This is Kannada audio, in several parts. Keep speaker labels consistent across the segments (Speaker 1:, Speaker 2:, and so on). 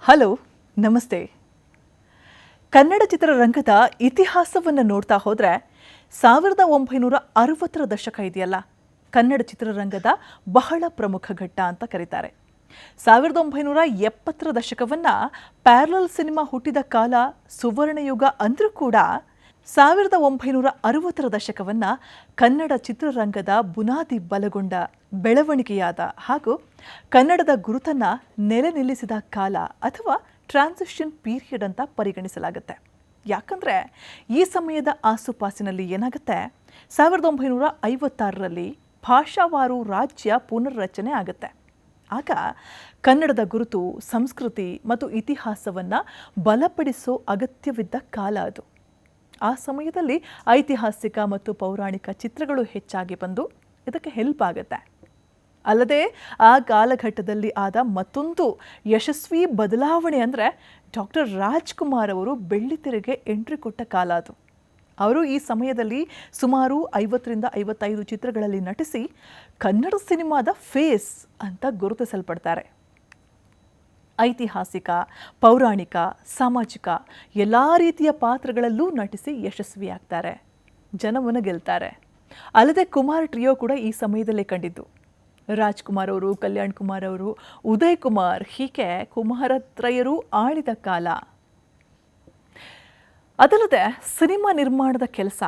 Speaker 1: ಹಲೋ, ನಮಸ್ತೆ. ಕನ್ನಡ ಚಿತ್ರರಂಗದ ಇತಿಹಾಸವನ್ನು ನೋಡ್ತಾ ಹೋದರೆ 1960ರ ದಶಕ ಇದೆಯಲ್ಲ, ಕನ್ನಡ ಚಿತ್ರರಂಗದ ಬಹಳ ಪ್ರಮುಖ ಘಟ್ಟ ಅಂತ ಕರೀತಾರೆ. 1970ರ ದಶಕವನ್ನು ಪ್ಯಾರಲಲ್ ಸಿನಿಮಾ ಹುಟ್ಟಿದ ಕಾಲ, ಸುವರ್ಣಯುಗ ಅಂದರೂ ಕೂಡ 1960ರ ದಶಕವನ್ನು ಕನ್ನಡ ಚಿತ್ರರಂಗದ ಬುನಾದಿ ಬಲಗೊಂಡ, ಬೆಳವಣಿಗೆಯಾದ ಹಾಗೂ ಕನ್ನಡದ ಗುರುತನ್ನು ನೆಲೆ ನಿಲ್ಲಿಸಿದ ಕಾಲ ಅಥವಾ ಟ್ರಾನ್ಸಿಷನ್ ಪೀರಿಯಡ್ ಅಂತ ಪರಿಗಣಿಸಲಾಗುತ್ತೆ. ಯಾಕಂದರೆ ಈ ಸಮಯದ ಆಸುಪಾಸಿನಲ್ಲಿ ಏನಾಗುತ್ತೆ, 1956ರಲ್ಲಿ ಭಾಷಾವಾರು ರಾಜ್ಯ ಪುನರ್ರಚನೆ ಆಗುತ್ತೆ. ಆಗ ಕನ್ನಡದ ಗುರುತು, ಸಂಸ್ಕೃತಿ ಮತ್ತು ಇತಿಹಾಸವನ್ನು ಬಲಪಡಿಸೋ ಅಗತ್ಯವಿದ್ದ ಕಾಲ ಅದು. ಆ ಸಮಯದಲ್ಲಿ ಐತಿಹಾಸಿಕ ಮತ್ತು ಪೌರಾಣಿಕ ಚಿತ್ರಗಳು ಹೆಚ್ಚಾಗಿ ಬಂದು ಇದಕ್ಕೆ ಹೆಲ್ಪ್ ಆಗುತ್ತೆ. ಅಲ್ಲದೆ ಆ ಕಾಲಘಟ್ಟದಲ್ಲಿ ಆದ ಮತ್ತೊಂದು ಯಶಸ್ವಿ ಬದಲಾವಣೆ ಅಂದರೆ ಡಾಕ್ಟರ್ ರಾಜ್ಕುಮಾರ್ ಅವರು ಬೆಳ್ಳಿತೆರೆಗೆ ಎಂಟ್ರಿ ಕೊಟ್ಟ ಕಾಲ ಅದು. ಅವರು ಈ ಸಮಯದಲ್ಲಿ ಸುಮಾರು 50ರಿಂದ 55 ಚಿತ್ರಗಳಲ್ಲಿ ನಟಿಸಿ ಕನ್ನಡ ಸಿನಿಮಾದ ಫೇಸ್ ಅಂತ ಗುರುತಿಸಲ್ಪಡ್ತಾರೆ. ಐತಿಹಾಸಿಕ, ಪೌರಾಣಿಕ, ಸಾಮಾಜಿಕ ಎಲ್ಲ ರೀತಿಯ ಪಾತ್ರಗಳಲ್ಲೂ ನಟಿಸಿ ಯಶಸ್ವಿಯಾಗ್ತಾರೆ, ಜನಮನ ಗೆಲ್ತಾರೆ. ಅಲ್ಲದೆ ಕುಮಾರ್ ಟ್ರಿಯೋ ಕೂಡ ಈ ಸಮಯದಲ್ಲೇ ಕಂಡಿದ್ದು. ರಾಜ್ಕುಮಾರ್ ಅವರು, ಕಲ್ಯಾಣ್ ಕುಮಾರ್ ಅವರು, ಉದಯ್ ಕುಮಾರ್, ಹೀಗೆ ಕುಮಾರತ್ರಯರು ಆಳಿದ ಕಾಲ. ಅದಲ್ಲದೆ ಸಿನಿಮಾ ನಿರ್ಮಾಣದ ಕೆಲಸ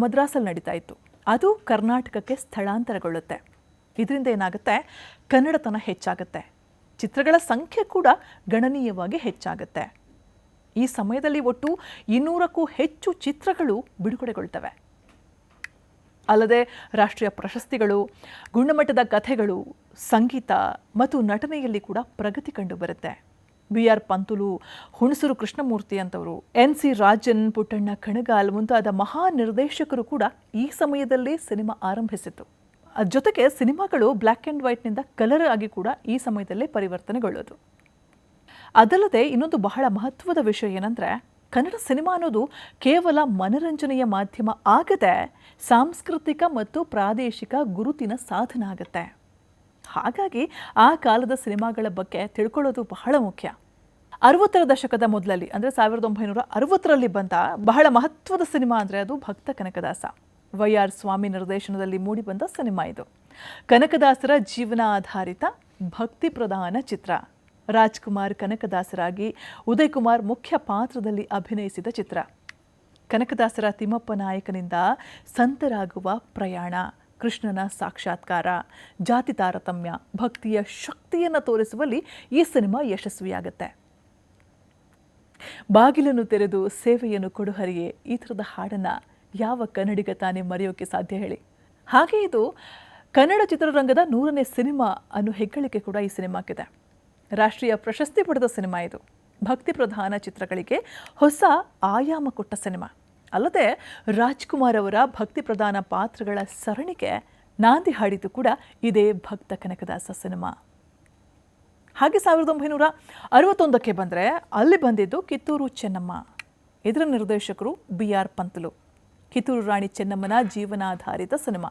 Speaker 1: ಮದ್ರಾಸಲ್ಲಿ ನಡೀತಾ ಇತ್ತು. ಅದು ಕರ್ನಾಟಕಕ್ಕೆ ಸ್ಥಳಾಂತರಗೊಳ್ಳುತ್ತೆ. ಇದರಿಂದ ಏನಾಗುತ್ತೆ, ಕನ್ನಡತನ ಹೆಚ್ಚಾಗುತ್ತೆ, ಚಿತ್ರಗಳ ಸಂಖ್ಯೆ ಕೂಡ ಗಣನೀಯವಾಗಿ ಹೆಚ್ಚಾಗುತ್ತೆ. ಈ ಸಮಯದಲ್ಲಿ ಒಟ್ಟು 200ಕ್ಕೂ ಹೆಚ್ಚು ಚಿತ್ರಗಳು ಬಿಡುಗಡೆಗೊಳ್ತವೆ. ಅಲ್ಲದೆ ರಾಷ್ಟ್ರೀಯ ಪ್ರಶಸ್ತಿಗಳು, ಗುಣಮಟ್ಟದ ಕಥೆಗಳು, ಸಂಗೀತ ಮತ್ತು ನಟನೆಯಲ್ಲಿ ಕೂಡ ಪ್ರಗತಿ ಕಂಡು ಬರುತ್ತೆ. BR ಪಂತುಲು, ಹುಣಸೂರು ಕೃಷ್ಣಮೂರ್ತಿ ಅಂತವರು, NC ರಾಜನ್, ಪುಟ್ಟಣ್ಣ ಕಣಗಾಲ್ ಮುಂತಾದ ಮಹಾ ನಿರ್ದೇಶಕರು ಕೂಡ ಈ ಸಮಯದಲ್ಲೇ ಸಿನಿಮಾ ಆರಂಭಿಸಿತು. ಜೊತೆಗೆ ಸಿನಿಮಾಗಳು ಬ್ಲ್ಯಾಕ್ ಆ್ಯಂಡ್ ವೈಟ್ನಿಂದ ಕಲರ್ ಆಗಿ ಕೂಡ ಈ ಸಮಯದಲ್ಲೇ ಪರಿವರ್ತನೆಗೊಳ್ಳೋದು. ಅದಲ್ಲದೆ ಇನ್ನೊಂದು ಬಹಳ ಮಹತ್ವದ ವಿಷಯ ಏನಂದರೆ, ಕನ್ನಡ ಸಿನಿಮಾ ಅನ್ನೋದು ಕೇವಲ ಮನರಂಜನೆಯ ಮಾಧ್ಯಮ ಆಗದೆ ಸಾಂಸ್ಕೃತಿಕ ಮತ್ತು ಪ್ರಾದೇಶಿಕ ಗುರುತಿನ ಸಾಧನ ಆಗುತ್ತೆ. ಹಾಗಾಗಿ ಆ ಕಾಲದ ಸಿನಿಮಾಗಳ ಬಗ್ಗೆ ತಿಳ್ಕೊಳ್ಳೋದು ಬಹಳ ಮುಖ್ಯ. 60ರ ದಶಕದ ಮೊದಲಲ್ಲಿ ಅಂದರೆ 1960ರಲ್ಲಿ ಬಂದ ಬಹಳ ಮಹತ್ವದ ಸಿನಿಮಾ ಅಂದರೆ ಅದು ಭಕ್ತ ಕನಕದಾಸ. YR ಸ್ವಾಮಿ ನಿರ್ದೇಶನದಲ್ಲಿ ಮೂಡಿಬಂದ ಸಿನಿಮಾ ಇದು. ಕನಕದಾಸರ ಜೀವನ ಆಧಾರಿತ ಭಕ್ತಿ ಪ್ರಧಾನ ಚಿತ್ರ. ರಾಜ್ಕುಮಾರ್ ಕನಕದಾಸರಾಗಿ, ಉದಯ್ ಕುಮಾರ್ ಮುಖ್ಯ ಪಾತ್ರದಲ್ಲಿ ಅಭಿನಯಿಸಿದ ಚಿತ್ರ. ಕನಕದಾಸರ ತಿಮ್ಮಪ್ಪ ನಾಯಕನಿಂದ ಸಂತರಾಗುವ ಪ್ರಯಾಣ, ಕೃಷ್ಣನ ಸಾಕ್ಷಾತ್ಕಾರ, ಜಾತಿ ತಾರತಮ್ಯ, ಭಕ್ತಿಯ ಶಕ್ತಿಯನ್ನು ತೋರಿಸುವಲ್ಲಿ ಈ ಸಿನಿಮಾ ಯಶಸ್ವಿಯಾಗುತ್ತೆ. ಬಾಗಿಲನ್ನು ತೆರೆದು ಸೇವೆಯನ್ನು ಕೊಡು ಹರಿಯೇ, ಈ ಥರದ ಹಾಡನ್ನು ಯಾವ ಕನ್ನಡಿಗ ತಾನೇ ಮರೆಯೋಕ್ಕೆ ಸಾಧ್ಯ ಹೇಳಿ. ಹಾಗೆ ಇದು ಕನ್ನಡ ಚಿತ್ರರಂಗದ 100ನೇ ಸಿನಿಮಾ ಅನ್ನೋ ಹೆಗ್ಗಳಿಕೆ ಕೂಡ ಈ ಸಿನಿಮಾಕ್ಕಿದೆ. ರಾಷ್ಟ್ರೀಯ ಪ್ರಶಸ್ತಿ ಪಡೆದ ಸಿನಿಮಾ ಇದು. ಭಕ್ತಿ ಪ್ರಧಾನ ಚಿತ್ರಗಳಿಗೆ ಹೊಸ ಆಯಾಮ ಕೊಟ್ಟ ಸಿನಿಮಾ. ಅಲ್ಲದೆ ರಾಜ್ಕುಮಾರ್ ಅವರ ಭಕ್ತಿ ಪ್ರಧಾನ ಪಾತ್ರಗಳ ಸರಣಿಗೆ ನಾಂದಿ ಹಾಡಿದ್ದು ಕೂಡ ಇದೇ ಭಕ್ತ ಕನಕದಾಸ ಸಿನಿಮಾ. ಹಾಗೆ 1961ಕ್ಕೆ ಬಂದರೆ ಅಲ್ಲಿ ಬಂದಿದ್ದು ಕಿತ್ತೂರು ಚೆನ್ನಮ್ಮ. ಇದರ ನಿರ್ದೇಶಕರು BR Pantulu. Kittur Rani ಚೆನ್ನಮ್ಮನ ಜೀವನಾಧಾರಿತ cinema.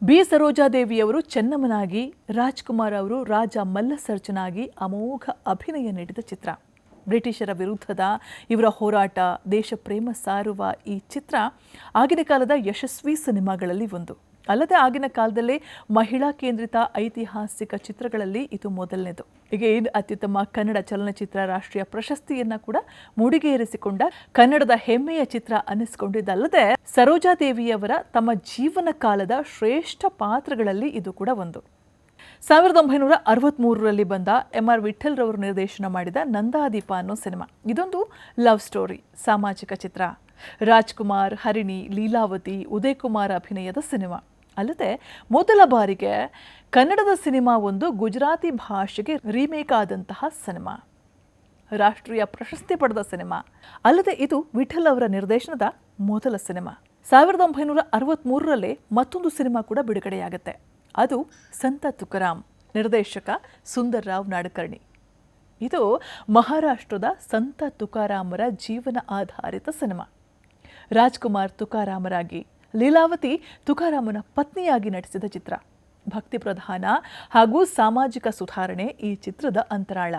Speaker 1: B ಸರೋಜಾದೇವಿಯವರು ಚೆನ್ನಮ್ಮನಾಗಿ, Rajkumar ಅವರು ರಾಜ ಮಲ್ಲಸರ್ಜನಾಗಿ ಅಮೋಘ ಅಭಿನಯ ನೀಡಿದ ಚಿತ್ರ. ಬ್ರಿಟಿಷರ ವಿರುದ್ಧದ ಇವರ ಹೋರಾಟ, ದೇಶ ಪ್ರೇಮ ಸಾರುವ ಈ ಚಿತ್ರ ಆಗಿನ ಕಾಲದ ಯಶಸ್ವಿ ಸಿನಿಮಾಗಳಲ್ಲಿ ಒಂದು. ಅಲ್ಲದೆ ಆಗಿನ ಕಾಲದಲ್ಲೇ ಮಹಿಳಾ ಕೇಂದ್ರಿತ ಐತಿಹಾಸಿಕ ಚಿತ್ರಗಳಲ್ಲಿ ಇದು ಮೊದಲನೇದು. ಈಗ ಏನು ಅತ್ಯುತ್ತಮ ಕನ್ನಡ ಚಲನಚಿತ್ರ ರಾಷ್ಟ್ರೀಯ ಪ್ರಶಸ್ತಿಯನ್ನ ಕೂಡ ಮುಡಿಗೇರಿಸಿಕೊಂಡ ಕನ್ನಡದ ಹೆಮ್ಮೆಯ ಚಿತ್ರ ಅನ್ನಿಸಿಕೊಂಡಿದ್ದಲ್ಲದೆ ಸರೋಜಾದೇವಿಯವರ ತಮ್ಮ ಜೀವನ ಕಾಲದ ಶ್ರೇಷ್ಠ ಪಾತ್ರಗಳಲ್ಲಿ ಇದು ಕೂಡ ಒಂದು. 1963ರಲ್ಲಿ ಬಂದ MR ವಿಠಲ್ ರವರು ನಿರ್ದೇಶನ ಮಾಡಿದ ನಂದಾದೀಪ ಅನ್ನೋ ಸಿನಿಮಾ. ಇದೊಂದು ಲವ್ ಸ್ಟೋರಿ, ಸಾಮಾಜಿಕ ಚಿತ್ರ. ರಾಜ್ಕುಮಾರ್, ಹರಿಣಿ, ಲೀಲಾವತಿ, ಉದಯ್ ಕುಮಾರ್ ಅಭಿನಯದ ಸಿನಿಮಾ. ಅಲ್ಲದೆ ಮೊದಲ ಬಾರಿಗೆ ಕನ್ನಡದ ಸಿನಿಮಾ ಒಂದು ಗುಜರಾತಿ ಭಾಷೆಗೆ ರೀಮೇಕ್ ಆದಂತಹ ಸಿನಿಮಾ. ರಾಷ್ಟ್ರೀಯ ಪ್ರಶಸ್ತಿ ಪಡೆದ ಸಿನಿಮಾ. ಅಲ್ಲದೆ ಇದು ವಿಠಲ್ ಅವರ ನಿರ್ದೇಶನದ ಮೊದಲ ಸಿನಿಮಾ. 1963ರಲ್ಲೇ ಮತ್ತೊಂದು ಸಿನಿಮಾ ಕೂಡ ಬಿಡುಗಡೆಯಾಗುತ್ತೆ. ಅದು ಸಂತ ತುಕಾರಾಮ್. ನಿರ್ದೇಶಕ ಸುಂದರ್ ರಾವ್ ನಾಡಕರ್ಣಿ. ಇದು ಮಹಾರಾಷ್ಟ್ರದ ಸಂತ ತುಕಾರಾಮರ ಜೀವನ ಆಧಾರಿತ ಸಿನಿಮಾ. ರಾಜ್ಕುಮಾರ್ ತುಕಾರಾಮರಾಗಿ, ಲೀಲಾವತಿ ತುಕಾರಾಮನ ಪತ್ನಿಯಾಗಿ ನಟಿಸಿದ ಚಿತ್ರ. ಭಕ್ತಿ ಪ್ರಧಾನ ಹಾಗೂ ಸಾಮಾಜಿಕ ಸುಧಾರಣೆ ಈ ಚಿತ್ರದ ಅಂತರಾಳ.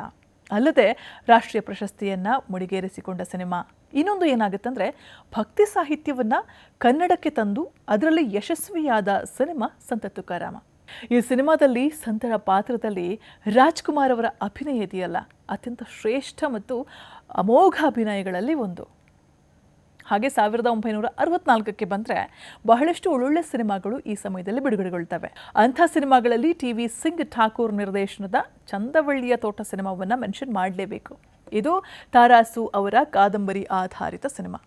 Speaker 1: ಅಲ್ಲದೆ ರಾಷ್ಟ್ರೀಯ ಪ್ರಶಸ್ತಿಯನ್ನು ಮುಡಿಗೇರಿಸಿಕೊಂಡ ಸಿನಿಮಾ. ಇನ್ನೊಂದು ಏನಾಗುತ್ತಂದರೆ ಭಕ್ತಿ ಸಾಹಿತ್ಯವನ್ನು ಕನ್ನಡಕ್ಕೆ ತಂದು ಅದರಲ್ಲಿ ಯಶಸ್ವಿಯಾದ ಸಿನಿಮಾ ಸಂತ ತುಕಾರಾಮ. ಈ ಸಿನಿಮಾದಲ್ಲಿ ಸಂತರ ಪಾತ್ರದಲ್ಲಿ ರಾಜ್ಕುಮಾರ್ ಅವರ ಅಭಿನಯ ಇದೆಯಲ್ಲ, ಅತ್ಯಂತ ಶ್ರೇಷ್ಠ ಮತ್ತು ಅಮೋಘ ಅಭಿನಯಗಳಲ್ಲಿ ಒಂದು. ಹಾಗೆ 1964ಕ್ಕೆ ಬಂದರೆ ಬಹಳಷ್ಟು ಒಳ್ಳೊಳ್ಳೆ ಸಿನಿಮಾಗಳು ಈ ಸಮಯದಲ್ಲಿ ಬಿಡುಗಡೆಗೊಳ್ತವೆ. ಅಂಥ ಸಿನಿಮಾಗಳಲ್ಲಿ ಟಿ.ವಿ. ಸಿಂಗ್ ಠಾಕೂರ್ ನಿರ್ದೇಶನದ ಚಂದವಳ್ಳಿಯ ತೋಟ ಸಿನಿಮಾವನ್ನು ಮೆನ್ಷನ್ ಮಾಡಲೇಬೇಕು. ಇದು ತಾರಾಸು ಅವರ ಕಾದಂಬರಿ ಆಧಾರಿತ ಸಿನಿಮಾ.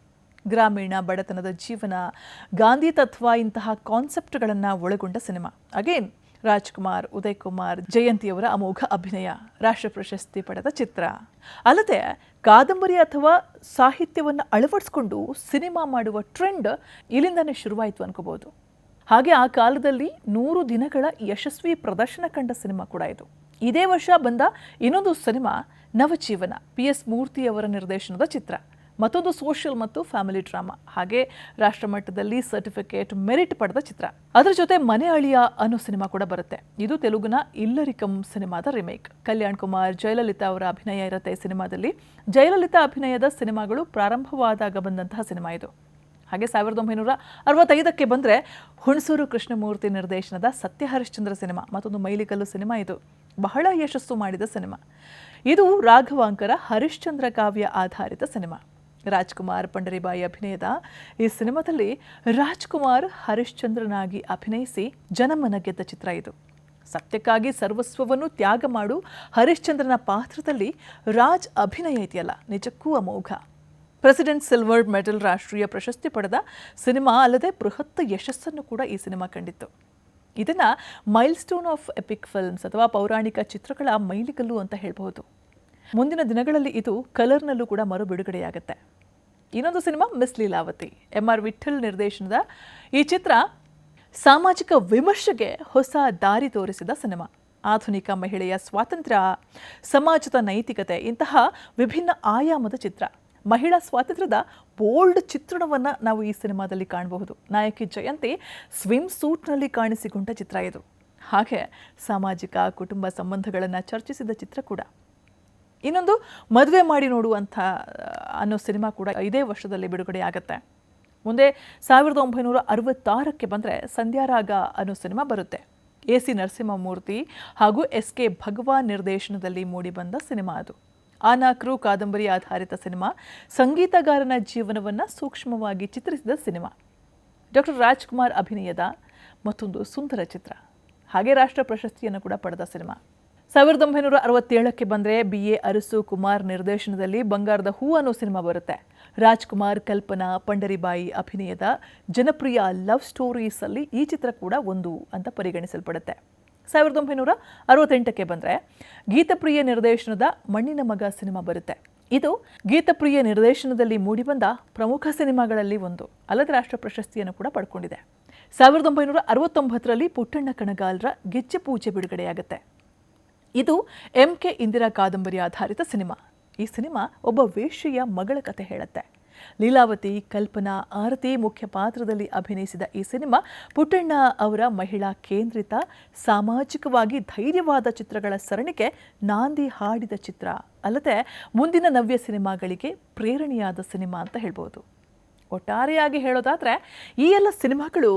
Speaker 1: ಗ್ರಾಮೀಣ ಬಡತನದ ಜೀವನ, ಗಾಂಧಿ ತತ್ವ ಇಂತಹ ಕಾನ್ಸೆಪ್ಟ್ಗಳನ್ನು ಒಳಗೊಂಡ ಸಿನಿಮಾ. ಅಗೇನ್ ರಾಜ್ಕುಮಾರ್, ಉದಯ್ ಕುಮಾರ್, ಜಯಂತಿಯವರ ಅಮೋಘ ಅಭಿನಯ, ರಾಷ್ಟ್ರ ಪ್ರಶಸ್ತಿ ಪಡೆದ ಚಿತ್ರ. ಅಲ್ಲದೆ ಕಾದಂಬರಿ ಅಥವಾ ಸಾಹಿತ್ಯವನ್ನು ಅಳವಡಿಸಿಕೊಂಡು ಸಿನಿಮಾ ಮಾಡುವ ಟ್ರೆಂಡ್ ಇಲ್ಲಿಂದನೇ ಶುರುವಾಯಿತು ಅನ್ಕೋಬಹುದು. ಹಾಗೆ ಆ ಕಾಲದಲ್ಲಿ 100 ದಿನಗಳ ಯಶಸ್ವಿ ಪ್ರದರ್ಶನ ಕಂಡ ಸಿನಿಮಾ ಕೂಡ ಇದು. ಇದೇ ವರ್ಷ ಬಂದ ಇನ್ನೊಂದು ಸಿನಿಮಾ ನವಜೀವನ, PS ಮೂರ್ತಿಯವರ ನಿರ್ದೇಶನದ ಚಿತ್ರ. ಮತ್ತೊಂದು ಸೋಷಿಯಲ್ ಮತ್ತು ಫ್ಯಾಮಿಲಿ ಡ್ರಾಮಾ. ಹಾಗೆ ರಾಷ್ಟ್ರಮಟ್ಟದಲ್ಲಿ ಸರ್ಟಿಫಿಕೇಟ್ ಮೆರಿಟ್ ಪಡೆದ ಚಿತ್ರ. ಅದರ ಜೊತೆ ಮನೆ ಅಳಿಯ ಅನ್ನೋ ಸಿನಿಮಾ ಕೂಡ ಬರುತ್ತೆ. ಇದು ತೆಲುಗಿನ ಇಲ್ಲರಿಕಂ ಸಿನಿಮಾದ ರಿಮೇಕ್. ಕಲ್ಯಾಣ್ ಕುಮಾರ್, ಜಯಲಲಿತಾ ಅವರ ಅಭಿನಯ ಇರುತ್ತೆ ಈ ಸಿನಿಮಾದಲ್ಲಿ. ಜಯಲಲಿತಾ ಅಭಿನಯದ ಸಿನಿಮಾಗಳು ಪ್ರಾರಂಭವಾದಾಗ ಬಂದಂತಹ ಸಿನಿಮಾ ಇದು. ಹಾಗೆ 1965ಕ್ಕೆ ಬಂದರೆ ಹುಣಸೂರು ಕೃಷ್ಣಮೂರ್ತಿ ನಿರ್ದೇಶನದ ಸತ್ಯ ಹರಿಶ್ಚಂದ್ರ ಸಿನಿಮಾ, ಮತ್ತೊಂದು ಮೈಲಿಗಲ್ಲು ಸಿನಿಮಾ. ಇದು ಬಹಳ ಯಶಸ್ಸು ಮಾಡಿದ ಸಿನಿಮಾ. ಇದು ರಾಘವಾಂಕರ ಹರಿಶ್ಚಂದ್ರ ಕಾವ್ಯ ಆಧಾರಿತ ಸಿನಿಮಾ. ರಾಜ್ಕುಮಾರ್, ಪಂಡರಿಬಾಯಿ ಅಭಿನಯದ ಈ ಸಿನಿಮಾದಲ್ಲಿ ರಾಜ್ಕುಮಾರ್ ಹರಿಶ್ಚಂದ್ರನಾಗಿ ಅಭಿನಯಿಸಿ ಜನಮನ ಗೆದ್ದ ಚಿತ್ರ ಇದು. ಸತ್ಯಕ್ಕಾಗಿ ಸರ್ವಸ್ವವನ್ನು ತ್ಯಾಗ ಮಾಡು ಹರಿಶ್ಚಂದ್ರನ ಪಾತ್ರದಲ್ಲಿ ರಾಜ್ ಅಭಿನಯ ಇದೆಯಲ್ಲ, ನಿಜಕ್ಕೂ ಅಮೋಘ. ಪ್ರೆಸಿಡೆಂಟ್ ಸಿಲ್ವರ್ ಮೆಡಲ್ ರಾಷ್ಟ್ರೀಯ ಪ್ರಶಸ್ತಿ ಪಡೆದ ಸಿನಿಮಾ. ಅಲ್ಲದೆ ಬೃಹತ್ ಯಶಸ್ಸನ್ನು ಕೂಡ ಈ ಸಿನಿಮಾ ಕಂಡಿತ್ತು. ಇದನ್ನು milestone of epic films ಅಥವಾ ಪೌರಾಣಿಕ ಚಿತ್ರಗಳ ಮೈಲಿಗಲ್ಲು ಅಂತ ಹೇಳಬಹುದು. ಮುಂದಿನ ದಿನಗಳಲ್ಲಿ ಇದು ಕಲರ್ನಲ್ಲೂ ಕೂಡ ಮರು ಬಿಡುಗಡೆಯಾಗುತ್ತೆ. ಇನ್ನೊಂದು cinema miss Leelavati, MR Vittal ನಿರ್ದೇಶನದ ಈ ಚಿತ್ರ ಸಾಮಾಜಿಕ ವಿಮರ್ಶೆಗೆ ಹೊಸ ದಾರಿ ತೋರಿಸಿದ ಸಿನಿಮಾ. ಆಧುನಿಕ ಮಹಿಳೆಯ ಸ್ವಾತಂತ್ರ್ಯ, ಸಮಾಜದ ನೈತಿಕತೆ ಇಂತಹ ವಿಭಿನ್ನ ಆಯಾಮದ ಚಿತ್ರ. ಮಹಿಳಾ ಸ್ವಾತಂತ್ರ್ಯದ ಬೋಲ್ಡ್ ಚಿತ್ರಣವನ್ನು ನಾವು ಈ ಸಿನಿಮಾದಲ್ಲಿ ಕಾಣಬಹುದು. ನಾಯಕಿ ಜಯಂತಿ ಸ್ವಿಮ್ ಸೂಟ್ನಲ್ಲಿ ಕಾಣಿಸಿಕೊಂಡ ಚಿತ್ರ ಇದು. ಹಾಗೆ ಸಾಮಾಜಿಕ ಕುಟುಂಬ ಸಂಬಂಧಗಳನ್ನು ಚರ್ಚಿಸಿದ ಚಿತ್ರ ಕೂಡ. ಇನ್ನೊಂದು ಮದುವೆ ಮಾಡಿ ನೋಡುವಂಥ ಅನ್ನೋ ಸಿನಿಮಾ ಕೂಡ ಇದೇ ವರ್ಷದಲ್ಲಿ ಬಿಡುಗಡೆ ಆಗುತ್ತೆ. ಮುಂದೆ 1966ಕ್ಕೆ ಬಂದರೆ ಸಂಧ್ಯಾರಾಗ ಅನ್ನೋ ಸಿನಿಮಾ ಬರುತ್ತೆ. AC ನರಸಿಂಹಮೂರ್ತಿ ಹಾಗೂ SK ಭಗವಾನ್ ನಿರ್ದೇಶನದಲ್ಲಿ ಮೂಡಿಬಂದ ಸಿನಿಮಾ ಅದು. ಆನಾಕ್ರು ಕಾದಂಬರಿ ಆಧಾರಿತ ಸಿನಿಮಾ. ಸಂಗೀತಗಾರನ ಜೀವನವನ್ನು ಸೂಕ್ಷ್ಮವಾಗಿ ಚಿತ್ರಿಸಿದ ಸಿನಿಮಾ. ಡಾಕ್ಟರ್ ರಾಜ್ಕುಮಾರ್ ಅಭಿನಯದ ಮತ್ತೊಂದು ಸುಂದರ ಚಿತ್ರ. ಹಾಗೆ ರಾಷ್ಟ್ರ ಪ್ರಶಸ್ತಿಯನ್ನು ಕೂಡ ಪಡೆದ ಸಿನಿಮಾ. 1967ಕ್ಕೆ ಬಂದರೆ BA ಅರಸು ಕುಮಾರ್ ನಿರ್ದೇಶನದಲ್ಲಿ ಬಂಗಾರದ ಹೂ ಅನ್ನೋ ಸಿನಿಮಾ ಬರುತ್ತೆ. ರಾಜ್ಕುಮಾರ್, ಕಲ್ಪನಾ, ಪಂಡರಿಬಾಯಿ ಅಭಿನಯದ ಜನಪ್ರಿಯ ಲವ್ ಸ್ಟೋರೀಸ್ ಅಲ್ಲಿ ಈ ಚಿತ್ರ ಕೂಡ ಒಂದು ಅಂತ ಪರಿಗಣಿಸಲ್ಪಡುತ್ತೆ. 1968ಕ್ಕೆ ಬಂದರೆ ಗೀತಪ್ರಿಯ ನಿರ್ದೇಶನದ ಮಣ್ಣಿನ ಮಗ ಸಿನಿಮಾ ಬರುತ್ತೆ. ಇದು ಗೀತಪ್ರಿಯ ನಿರ್ದೇಶನದಲ್ಲಿ ಮೂಡಿಬಂದ ಪ್ರಮುಖ ಸಿನಿಮಾಗಳಲ್ಲಿ ಒಂದು. ಅಲ್ಲದೆ ರಾಷ್ಟ್ರ ಪ್ರಶಸ್ತಿಯನ್ನು ಕೂಡ ಪಡ್ಕೊಂಡಿದೆ. 1969ರಲ್ಲಿ ಪುಟ್ಟಣ್ಣ ಕಣಗಾಲ್ರ ಗೆಜ್ಜೆ ಪೂಜೆ ಬಿಡುಗಡೆಯಾಗುತ್ತೆ. ಇದು MK ಇಂದಿರಾ ಕಾದಂಬರಿ ಆಧಾರಿತ ಸಿನಿಮಾ. ಈ ಸಿನಿಮಾ ಒಬ್ಬ ವೇಶ್ಯೆಯ ಮಗಳ ಕಥೆ ಹೇಳುತ್ತೆ. ಲೀಲಾವತಿ, ಕಲ್ಪನಾ, ಆರತಿ ಮುಖ್ಯ ಪಾತ್ರದಲ್ಲಿ ಅಭಿನಯಿಸಿದ ಈ ಸಿನಿಮಾ ಪುಟ್ಟಣ್ಣ ಅವರ ಮಹಿಳಾ ಕೇಂದ್ರಿತ, ಸಾಮಾಜಿಕವಾಗಿ ಧೈರ್ಯವಾದ ಚಿತ್ರಗಳ ಸರಣಿಗೆ ನಾಂದಿ ಹಾಡಿದ ಚಿತ್ರ. ಅಲ್ಲದೆ ಮುಂದಿನ ನವ್ಯ ಸಿನಿಮಾಗಳಿಗೆ ಪ್ರೇರಣೆಯಾದ ಸಿನಿಮಾ ಅಂತ ಹೇಳ್ಬೋದು. ಒಟ್ಟಾರೆಯಾಗಿ ಹೇಳೋದಾದರೆ ಈ ಎಲ್ಲ ಸಿನಿಮಾಗಳು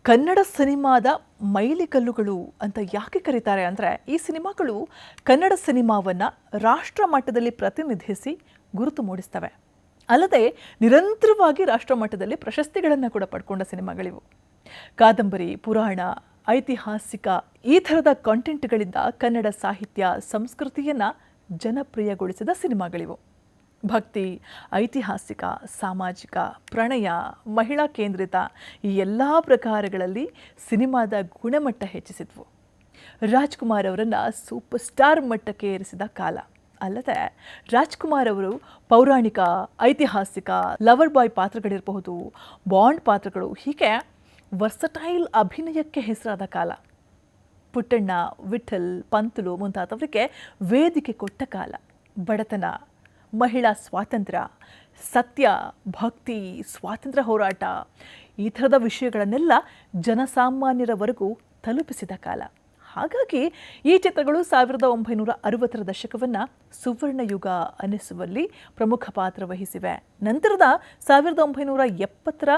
Speaker 1: ಕನ್ನಡ ಸಿನಿಮಾದ ಮೈಲಿಗಲ್ಲುಗಳು ಅಂತ ಯಾಕೆ ಕರೀತಾರೆ ಅಂದರೆ, ಈ ಸಿನಿಮಾಗಳು ಕನ್ನಡ ಸಿನಿಮಾವನ್ನು ರಾಷ್ಟ್ರ ಮಟ್ಟದಲ್ಲಿ ಪ್ರತಿನಿಧಿಸಿ ಗುರುತು ಮೂಡಿಸ್ತವೆ. ಅಲ್ಲದೆ ನಿರಂತರವಾಗಿ ರಾಷ್ಟ್ರ ಮಟ್ಟದಲ್ಲಿ ಪ್ರಶಸ್ತಿಗಳನ್ನು ಕೂಡ ಪಡ್ಕೊಂಡ ಸಿನಿಮಾಗಳಿವು. ಕಾದಂಬರಿ, ಪುರಾಣ, ಐತಿಹಾಸಿಕ ಈ ಥರದ ಕಾಂಟೆಂಟ್ಗಳಿಂದ ಕನ್ನಡ ಸಾಹಿತ್ಯ, ಸಂಸ್ಕೃತಿಯನ್ನು ಜನಪ್ರಿಯಗೊಳಿಸಿದ ಸಿನಿಮಾಗಳಿವು. ಭಕ್ತಿ, ಐತಿಹಾಸಿಕ, ಸಾಮಾಜಿಕ, ಪ್ರಣಯ, ಮಹಿಳಾ ಕೇಂದ್ರಿತ ಈ ಎಲ್ಲ ಪ್ರಕಾರಗಳಲ್ಲಿ ಸಿನಿಮಾದ ಗುಣಮಟ್ಟ ಹೆಚ್ಚಿಸಿದ್ವು. ರಾಜ್ಕುಮಾರ್ ಅವರನ್ನು ಸೂಪರ್ ಸ್ಟಾರ್ ಮಟ್ಟಕ್ಕೆ ಏರಿಸಿದ ಕಾಲ. ಅಲ್ಲದೆ ರಾಜ್ಕುಮಾರ್ ಅವರು ಪೌರಾಣಿಕ, ಐತಿಹಾಸಿಕ, ಲವರ್ ಬಾಯ್ ಪಾತ್ರಗಳಿರಬಹುದು, ಬಾಂಡ್ ಪಾತ್ರಗಳು, ಹೀಗೆ ವರ್ಸಟೈಲ್ ಅಭಿನಯಕ್ಕೆ ಹೆಸರಾದ ಕಾಲ. ಪುಟ್ಟಣ್ಣ, ವಿಠಲ್, ಪಂತುಲು ಮುಂತಾದವರಿಗೆ ವೇದಿಕೆ ಕೊಟ್ಟ ಕಾಲ. ಬಡತನ, ಮಹಿಳಾ ಸ್ವಾತಂತ್ರ್ಯ, ಸತ್ಯ, ಭಕ್ತಿ, ಸ್ವಾತಂತ್ರ್ಯ ಹೋರಾಟ ಈ ಥರದ ವಿಷಯಗಳನ್ನೆಲ್ಲ ಜನಸಾಮಾನ್ಯರವರೆಗೂ ತಲುಪಿಸಿದ ಕಾಲ. ಹಾಗಾಗಿ ಈ ಚಿತ್ರಗಳು 1960ರ ದಶಕವನ್ನು ಸುವರ್ಣ ಯುಗ ಅನ್ನಿಸುವಲ್ಲಿ ಪ್ರಮುಖ ಪಾತ್ರ ವಹಿಸಿವೆ. ನಂತರದ 1970ರ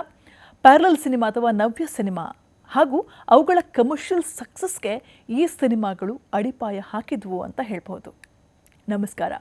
Speaker 1: ಪ್ಯಾರಲಲ್ ಸಿನಿಮಾ ಅಥವಾ ನವ್ಯ ಸಿನಿಮಾ ಹಾಗೂ ಅವುಗಳ ಕಮರ್ಷಿಯಲ್ ಸಕ್ಸಸ್ಗೆ ಈ ಸಿನಿಮಾಗಳು ಅಡಿಪಾಯ ಹಾಕಿದ್ವು ಅಂತ ಹೇಳ್ಬೋದು. ನಮಸ್ಕಾರ.